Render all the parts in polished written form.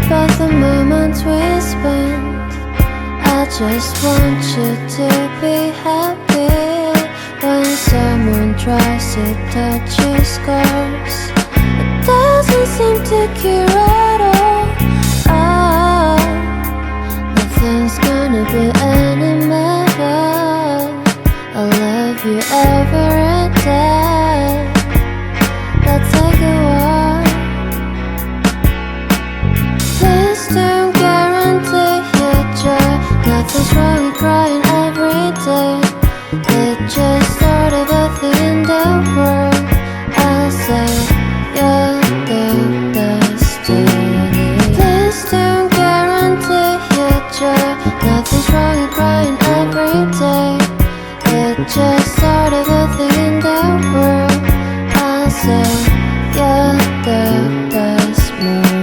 About the moments we spent, I just want you to be happy. When someone tries to touch your scars, it doesn't seem to cure at all. Oh, nothing's gonna be any better. I'll love you every day. Let's take a walk. Please don't guarantee your joy. Nothing's wrong with crying every day. It's just sort of a thing in the world. I'll say you're the destiny. Please don't guarantee your joy. Nothing's wrong with crying every day. It's just sort of a thing in the world. I'll say you're the best moment.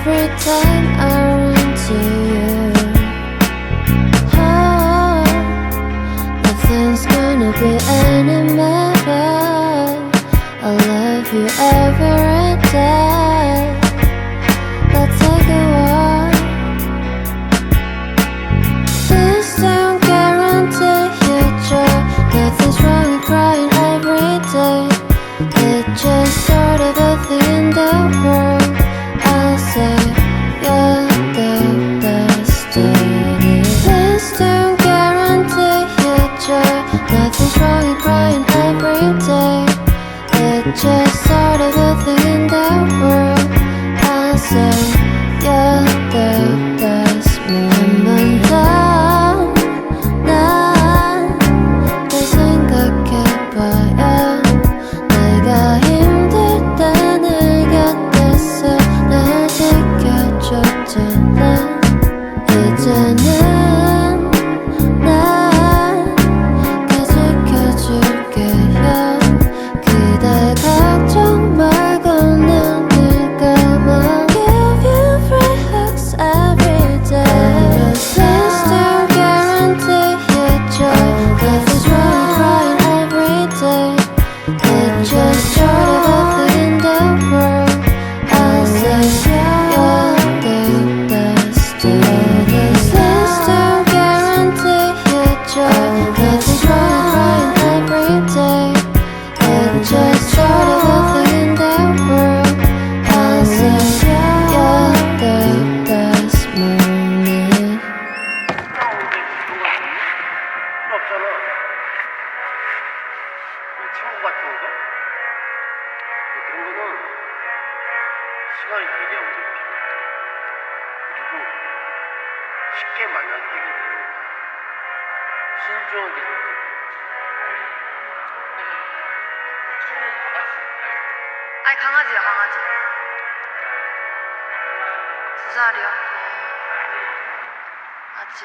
Every time I run to you, oh, nothing's gonna be any better. I love you every day. Let's take a walk. Please don't guarantee your joy. Nothing's wrong with crying every day. It's just sort of a thing in the world. I'll say you're the destiny. Please don't guarantee your joy. Nothing's wrong with crying every day. It's just sort of a thing in the world. I'll say you're the best moment. 난 생각해봐야 내가 힘들 때 내 곁에서 날 지켜줬잖아. 이제는 난 지켜줄게요. 그대 걱정 말고 눈을 감아. Give you free hugs every day. Please don't guarantee your joy. Nothing's wrong with crying every day. It's just sort of a thing in the world. I'll say you're the destiny. Please don't guarantee your joy. Nothing's wrong with crying every day. It's just sort of a thing in the world. I'll say you're the best moment. 필요 없잖아. 친구 같은 거? 그런 거는 시간이 되게 오래 필요해. 그리고 쉽게 만나서 해결되는 거야. 신중하게 생각해. 아니 강아지요 강아지 2살이요. 아직